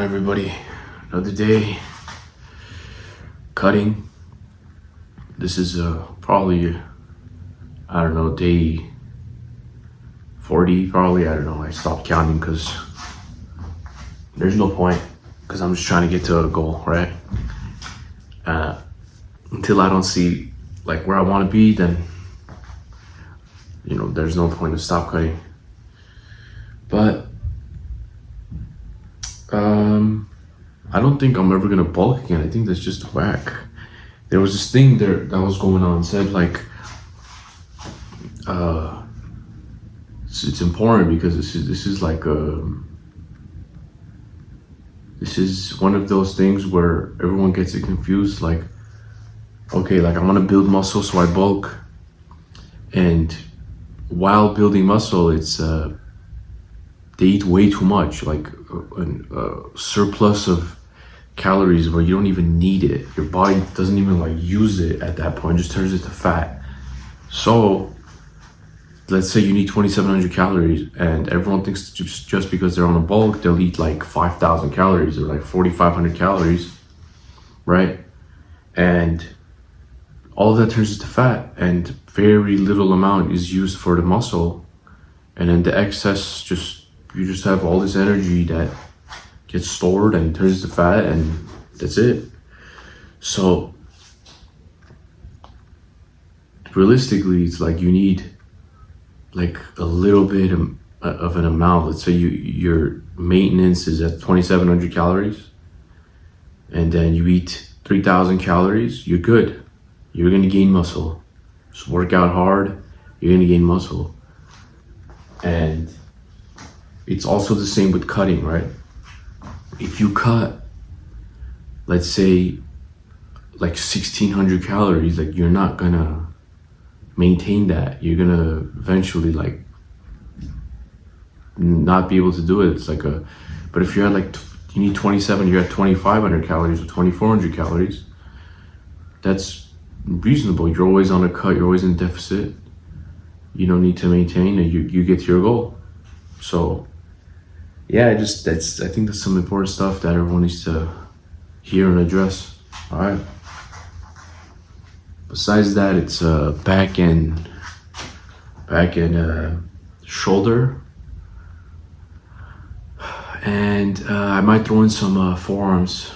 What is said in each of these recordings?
everybody? Another day cutting. This is probably, I don't know, day 40 probably. I don't know, I stopped counting because there's no point, because I'm just trying to get to a goal, right? Until I don't see like where I want to be, then there's no point to stop cutting. But I don't think I'm ever gonna bulk again. I think that's just whack. There was this thing there that was going on, said like it's important because this is like this is one of those things where everyone gets it confused. Like, okay, like I want to build muscle, so I bulk, and while building muscle, it's they eat way too much, like a surplus of calories where you don't even need it. Your body doesn't even like use it at that point, just turns it to fat. So let's say you need 2,700 calories, and everyone thinks just because they're on a bulk, they'll eat like 5,000 calories or like 4,500 calories, right? And all of that turns into fat, and very little amount is used for the muscle, and then the excess you just have all this energy that gets stored and turns to fat, and that's it. So realistically, it's like you need like a little bit of an amount. Let's say your maintenance is at 2,700 calories, and then you eat 3,000 calories, you're good. You're gonna gain muscle. Just work out hard, you're gonna gain muscle. And it's also the same with cutting, right? If you cut, let's say, like 1,600 calories, like you're not gonna maintain that. You're gonna eventually like not be able to do it. It's like but if you're at like, you need 27, you're at 2,500 calories or 2,400 calories, that's reasonable. You're always on a cut, you're always in deficit. You don't need to maintain, and you get to your goal. So yeah, I think that's some important stuff that everyone needs to hear and address. All right. Besides that, it's back and shoulder, and I might throw in some forearms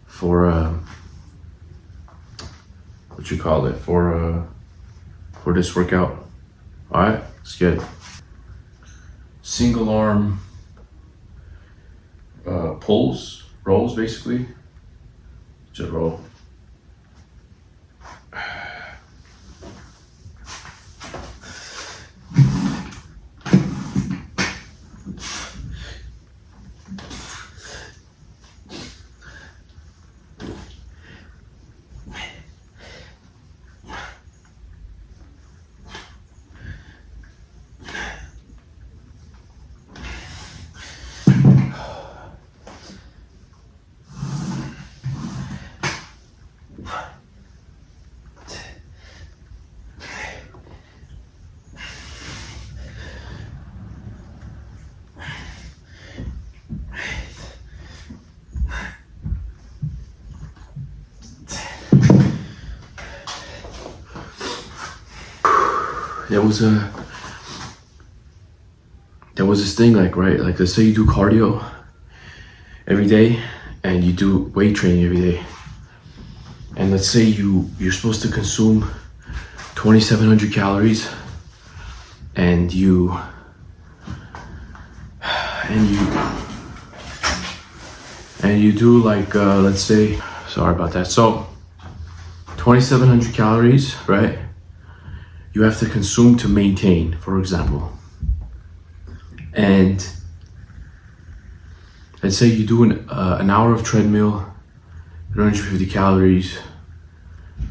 for for this workout. All right, let's get it. Single arm rolls basically. Just roll. There was this thing, like, right, like let's say you do cardio every day and you do weight training every day, and let's say you're supposed to consume 2,700 calories, and you do like let's say, sorry about that, so 2,700 calories, right, you have to consume to maintain, for example. And let's say you do an hour of treadmill, 350 calories,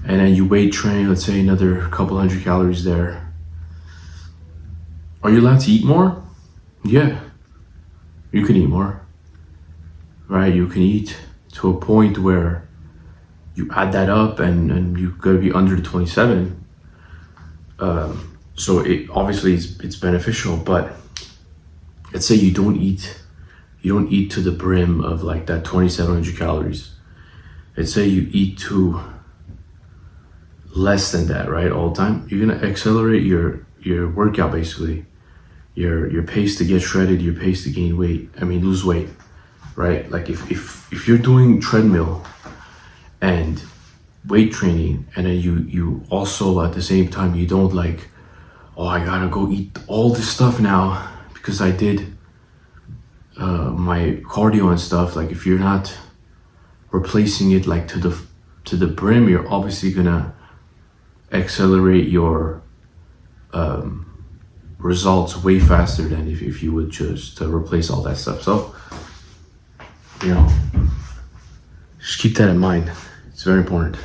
and then you weight train, let's say another couple hundred calories there. Are you allowed to eat more? Yeah, you can eat more, right? You can eat to a point where you add that up and you gotta be under the 27. So it obviously it's beneficial, but let's say you don't eat you don't eat to the brim of like that 2,700 calories. Let's say you eat to less than that, right, all the time. You're gonna accelerate your workout, basically. Your pace to get shredded, your pace to gain weight. I mean, lose weight, right? Like if you're doing treadmill and weight training, and then you also at the same time you don't like, oh, I gotta go eat all this stuff now because I did my cardio and stuff. Like if you're not replacing it like to the brim, you're obviously gonna accelerate your results way faster than if you would just replace all that stuff. So, you know, just keep that in mind. It's very important.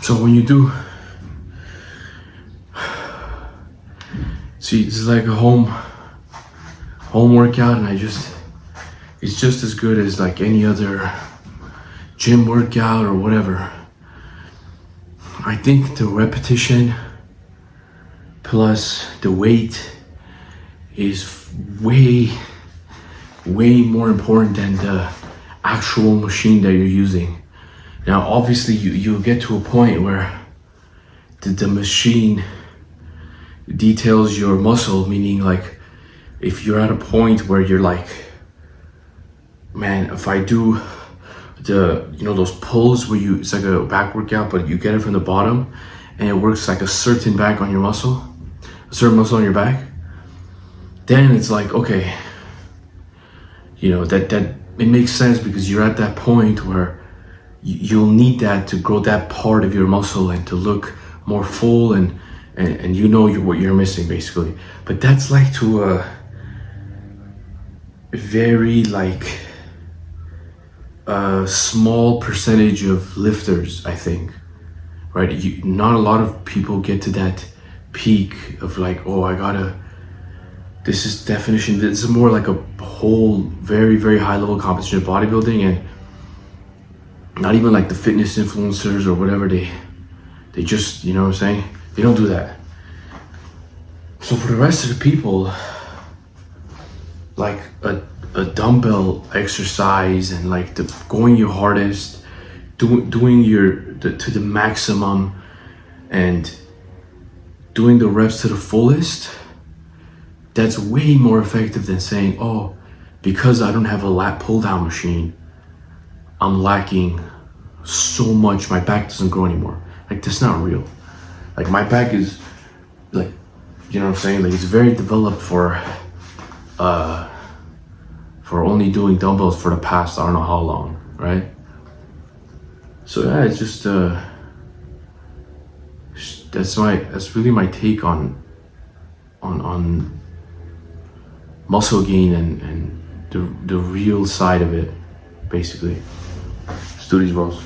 So when you do, see, this is like a home workout, and it's just as good as like any other gym workout or whatever. I think the repetition plus the weight is way more important than the actual machine that you're using. Now, obviously, you'll get to a point where the machine details your muscle, meaning like if you're at a point where you're like, man, if I do those pulls where it's like a back workout, but you get it from the bottom and it works like a certain back on your muscle, a certain muscle on your back, then it's like, okay, that it makes sense because you're at that point where you'll need that to grow that part of your muscle and to look more full and what you're missing, basically. But that's like to a very like a small percentage of lifters, I think, right? Not a lot of people get to that peak of like, oh, this is definition. This is more like a whole very, very high level competition of bodybuilding, and not even like the fitness influencers or whatever, they just, you know what I'm saying? They don't do that. So for the rest of the people, like a dumbbell exercise and like going your hardest, doing to the maximum and doing the reps to the fullest, that's way more effective than saying, oh, because I don't have a lat pull down machine, I'm lacking so much, my back doesn't grow anymore. Like, that's not real. Like, my back is like, you know what I'm saying? Like, it's very developed for only doing dumbbells for the past, I don't know how long, right? So yeah, it's just that's really my take on muscle gain and the real side of it, basically. Let's do these rolls.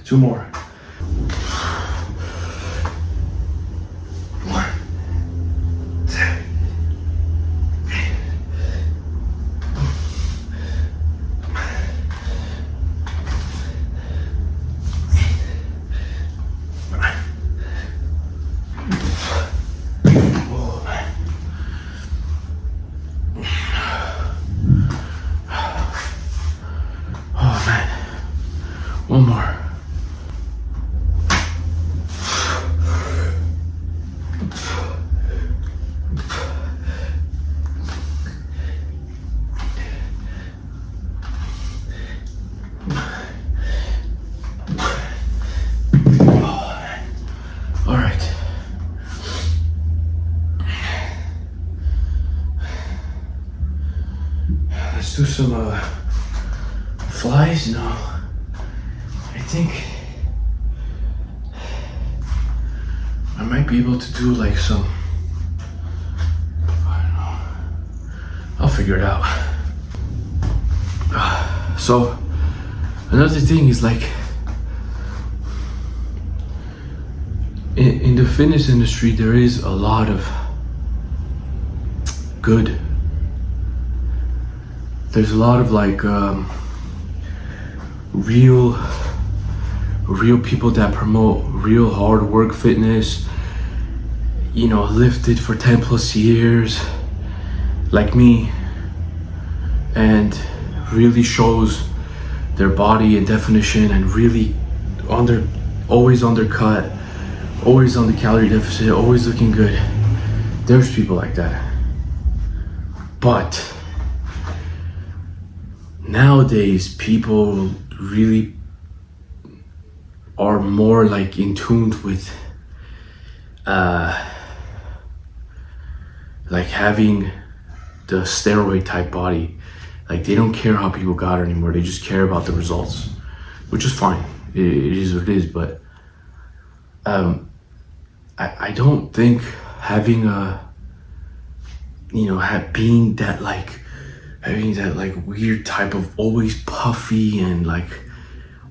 Two more. One, two. One more. All right. Let's do some flies now. I think I might be able to do like some, I don't know, I'll figure it out. So another thing is like in the fitness industry there is a lot of good, there's a lot of like real people that promote real hard work fitness, you know, lifted for 10 plus years like me, and really shows their body and definition, and really always undercut, always on the calorie deficit, always looking good. There's people like that. But nowadays people really are more like in tune with like having the steroid type body. Like they don't care how people got it anymore, they just care about the results, which is fine. It is what it is. But I don't think having a, you know, being that like, having that like weird type of always puffy and like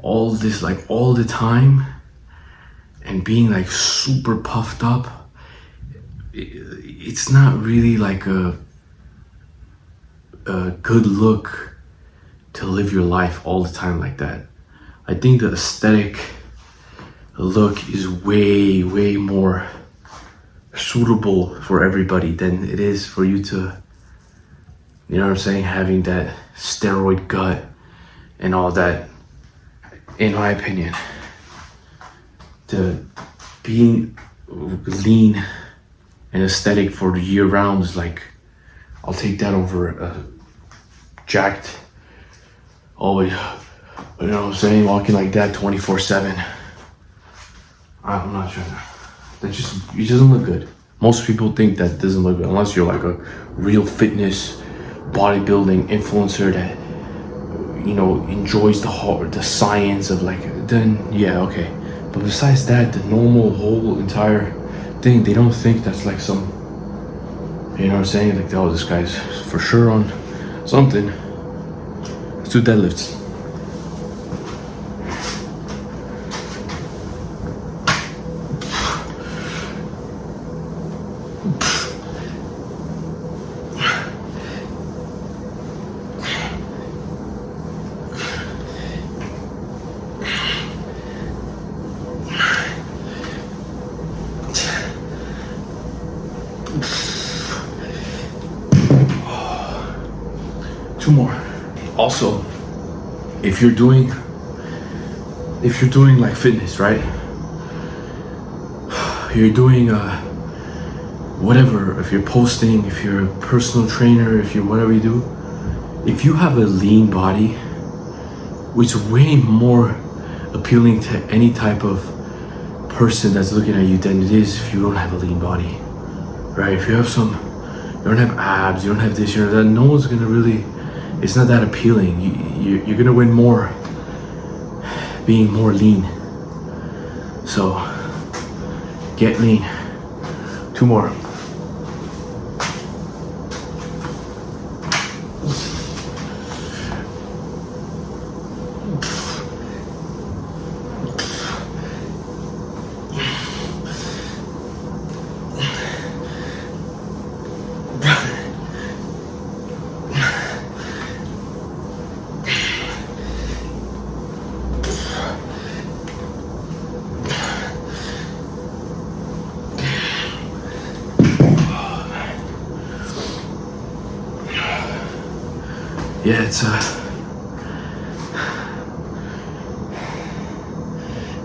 all this like all the time, and being like super puffed up, it's not really like a good look to live your life all the time like that. I think the aesthetic look is way more suitable for everybody than it is for you to, you know what I'm saying, having that steroid gut and all that. In my opinion, the being lean and aesthetic for the year round is like, I'll take that over jacked, always, you know what I'm saying, walking like that 24/7. I'm not sure. That just, it doesn't look good. Most people think that doesn't look good unless you're like a real fitness bodybuilding influencer that, you know, enjoys the science of like, then yeah, okay. But besides that, the normal whole entire thing, they don't think that's like some, you know what I'm saying, like, oh, this guy's for sure on something. Let's do deadlifts. Two more. Also, if you're doing like fitness, right? You're doing whatever, if you're posting, if you're a personal trainer, if you're whatever you do, if you have a lean body, it's way more appealing to any type of person that's looking at you than it is if you don't have a lean body, right? If you have some, you don't have abs, you don't have this, you don't have that, no one's gonna really, it's not that appealing. You're gonna win more being more lean. So get lean. Two more.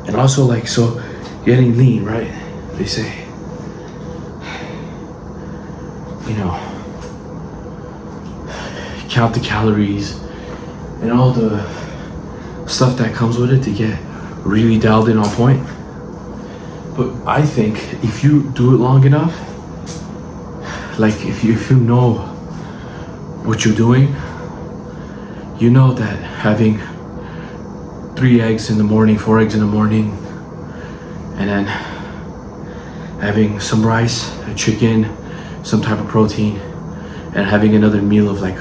And also, like, so getting lean, right? They say, you know, count the calories and all the stuff that comes with it to get really dialed in on point. But I think if you do it long enough, like if you know what you're doing, you know that having 3 eggs in the morning, 4 eggs in the morning, and then having some rice, a chicken, some type of protein, and having another meal of like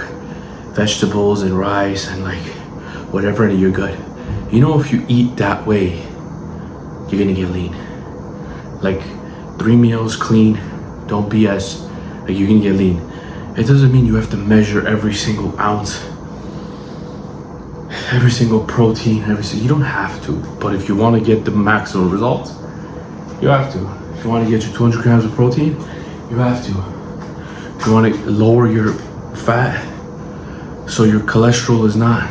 vegetables and rice and like whatever, and you're good. You know, if you eat that way, you're gonna get lean. Like 3 meals clean, don't BS, like you're gonna get lean. It doesn't mean you have to measure every single ounce, every single protein, you don't have to. But if you want to get the maximum results, you have to. If you want to get your 200 grams of protein, you have to. If you want to lower your fat so your cholesterol is not,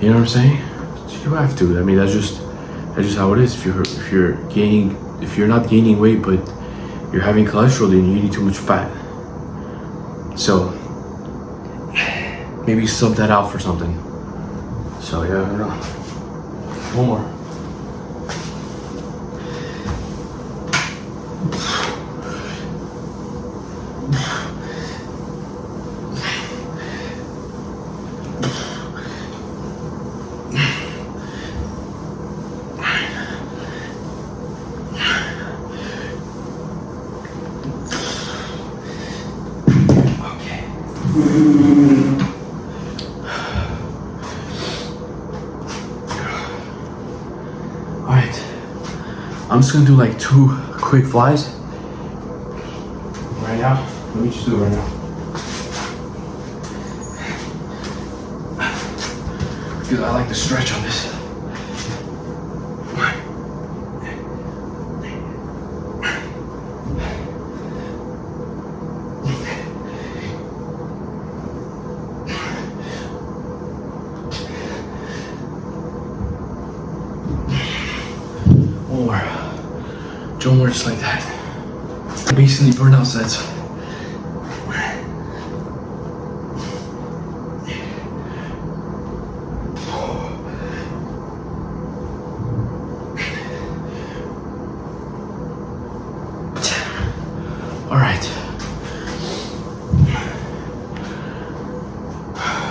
you know what I'm saying? You have to. I mean, that's just how it is. If you're not gaining weight but you're having cholesterol, then you're eating too much fat. So maybe sub that out for something. So yeah, I don't know. One more. Alright, I'm just gonna do like 2 quick flies right now. Let me just do it right now. Because I like to stretch on this. One more just like that. Basically burnout sets. Alright.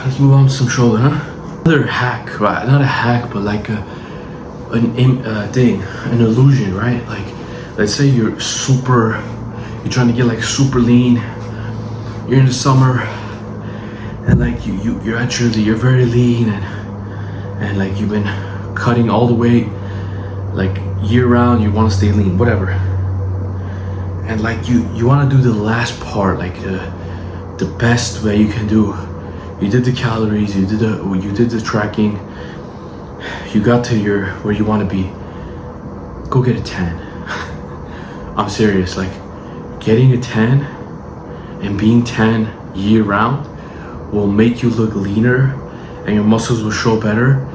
Let's move on to some shoulder, huh? Another hack, right? Not a hack, but like an illusion, right? Like, let's say you're trying to get like super lean. You're in the summer, and like you're very lean, and like you've been cutting all the way, like year round. You want to stay lean, whatever. And like you want to do the last part, like the best way you can do. You did the calories, you did the tracking. You got to where you want to be. Go get a tan. I'm serious, like getting a tan and being tan year round will make you look leaner, and your muscles will show better,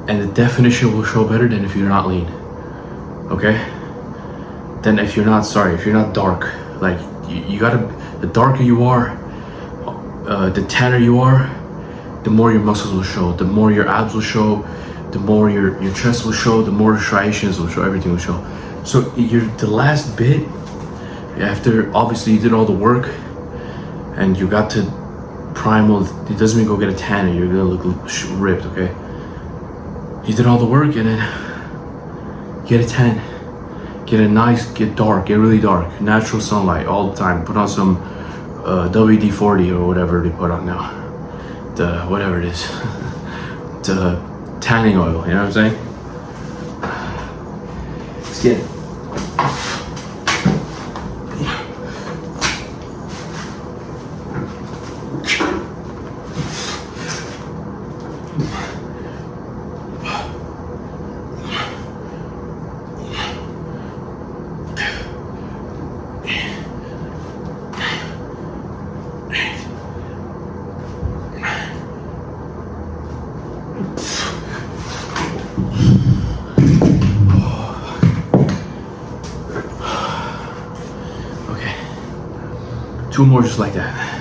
and the definition will show better than if you're not lean. Okay? Then if you're not dark, like you gotta, the darker you are, the tanner you are, the more your muscles will show, the more your abs will show, the more your chest will show, the more striations will show, everything will show. So the last bit, after obviously you did all the work and you got to primal, it doesn't mean go get a tan and you're gonna look ripped, okay? You did all the work and then get a tan. Get dark, get really dark. Natural sunlight all the time. Put on some WD-40 or whatever they put on now. Whatever it is. The tanning oil, you know what I'm saying? Let's get it. 2 more just like that.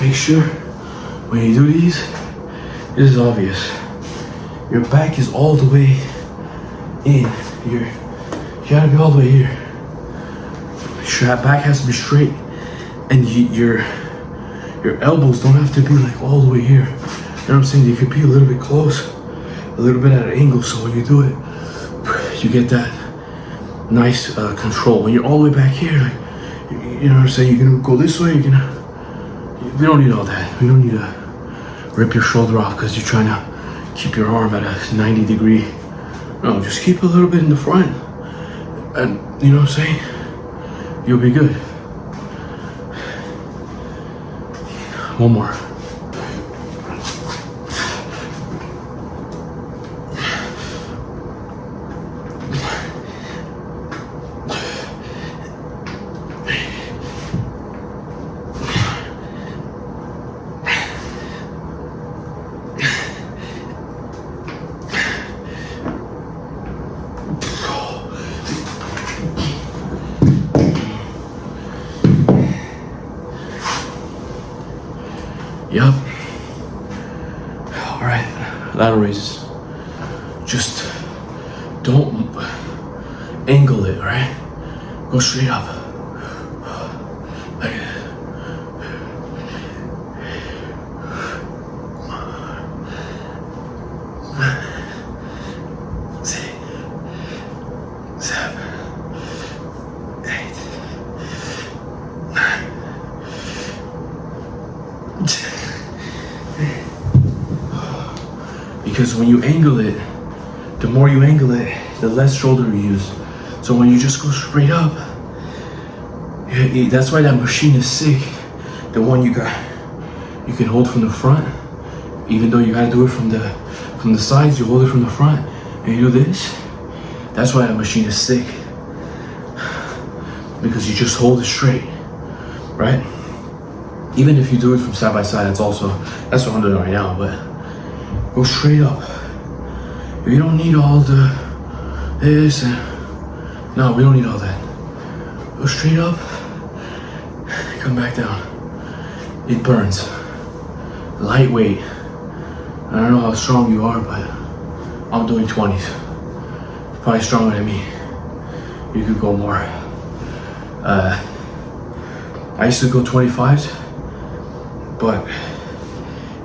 Make sure when you do these, this is obvious. Your back is all the way in. You gotta be all the way here. Your back has to be straight, and your elbows don't have to be like all the way here. You know what I'm saying? They could be a little bit close, a little bit at an angle. So when you do it, you get that nice control. When you're all the way back here, like, you know what I'm saying? You're gonna go this way. We don't need all that. We don't need to rip your shoulder off because you're trying to keep your arm at a 90-degree. No, just keep a little bit in the front. And you know what I'm saying? You'll be good. One more. Yup. All right, lateral raises. Just don't angle it, all right? Go straight up. Like, 6, 7, 8, 9, 10. Because when you angle it, the more you angle it, the less shoulder you use. So when you just go straight up, that's why that machine is sick. The one you can hold from the front, even though you gotta do it from the sides. You hold it from the front and you do this. That's why that machine is sick, because you just hold it straight, right? Even if you do it from side by side, that's what I'm doing right now. But go straight up. You don't need all this and no, we don't need all that. Go straight up, come back down. It burns. Lightweight. I don't know how strong you are, but I'm doing 20s. You're probably stronger than me. You could go more. I used to go 25s, but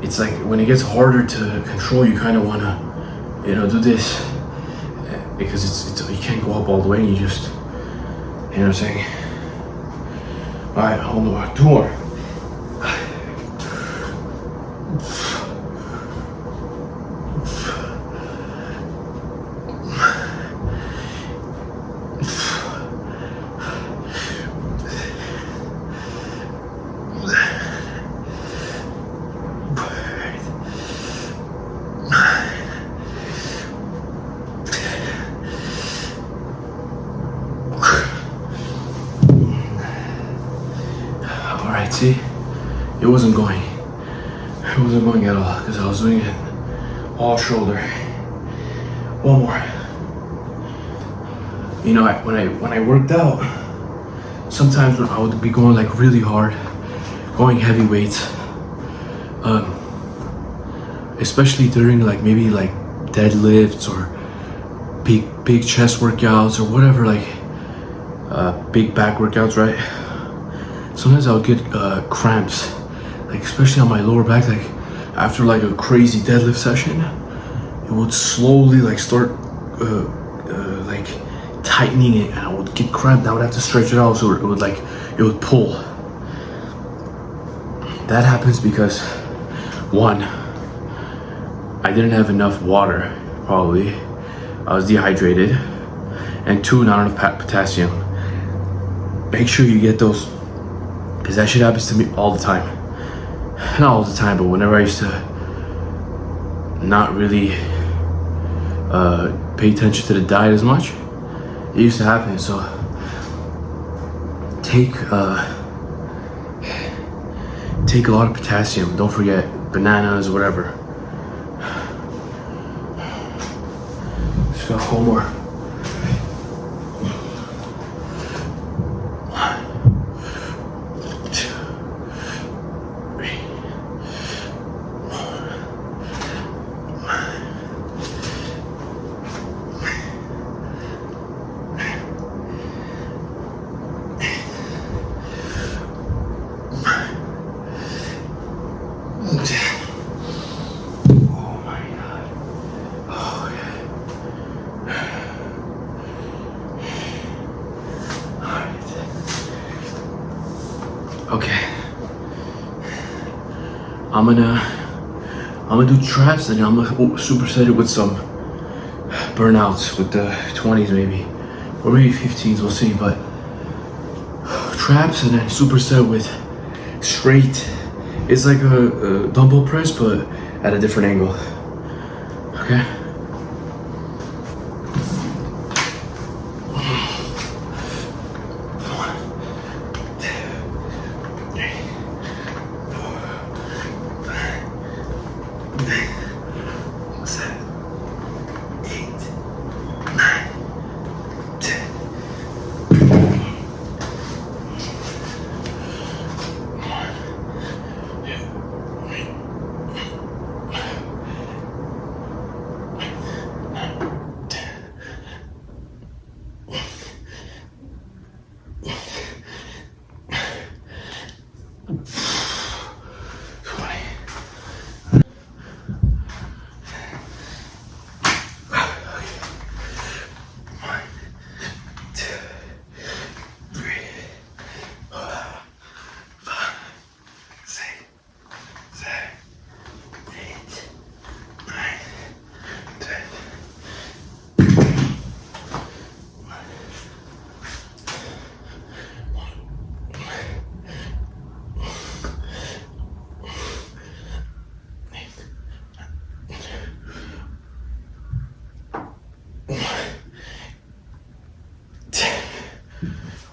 it's like when it gets harder to control, you kind of want to, do this, because it's you can't go up all the way, and you just, you know what I'm saying? All right, hold on, 2 more. See, it wasn't going at all, because I was doing it all shoulder. One more. When I worked out, sometimes I would be going like really hard, going heavy weights, especially during maybe deadlifts or big chest workouts or whatever, big back workouts, right? Sometimes I would get cramps, especially on my lower back, after a crazy deadlift session. It would slowly start tightening it, and I would get cramped. I would have to stretch it out, so it would pull. That happens because 1, I didn't have enough water, probably. I was dehydrated, and 2, not enough potassium. Make sure you get those because that shit happens to me all the time. Not all the time, but whenever I used to not really pay attention to the diet as much, it used to happen. So take a lot of potassium. Don't forget bananas, whatever. Just got one more. Okay, I'm gonna do traps, and I'm gonna superset it with some burnouts with the 20s maybe, or maybe 15s, we'll see. But traps and then superset with straight. It's like a dumbbell press, but at a different angle. Okay.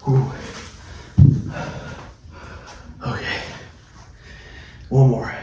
Ooh. Okay. One more.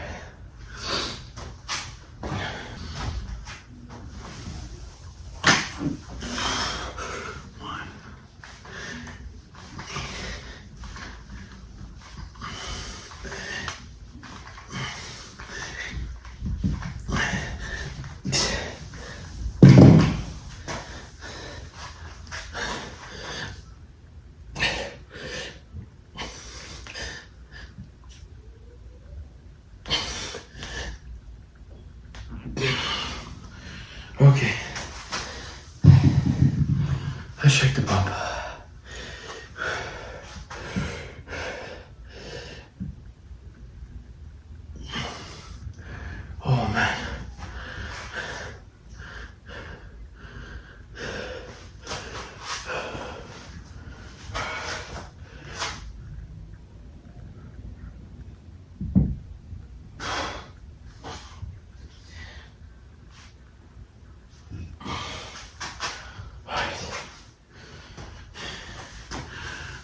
Okay. Let's check the pump. Oh man.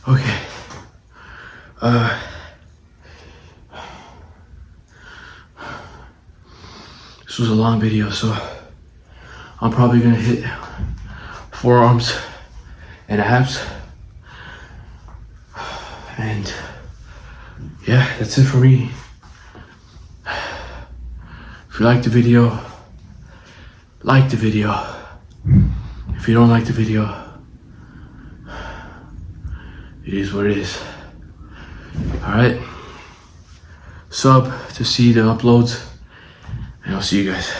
Okay. This was a long video, so I'm probably gonna hit forearms and abs. And yeah, that's it for me. If you like the video, like the video. If you don't like the video, it is what it is. Alright. Sub to see the uploads, and I'll see you guys.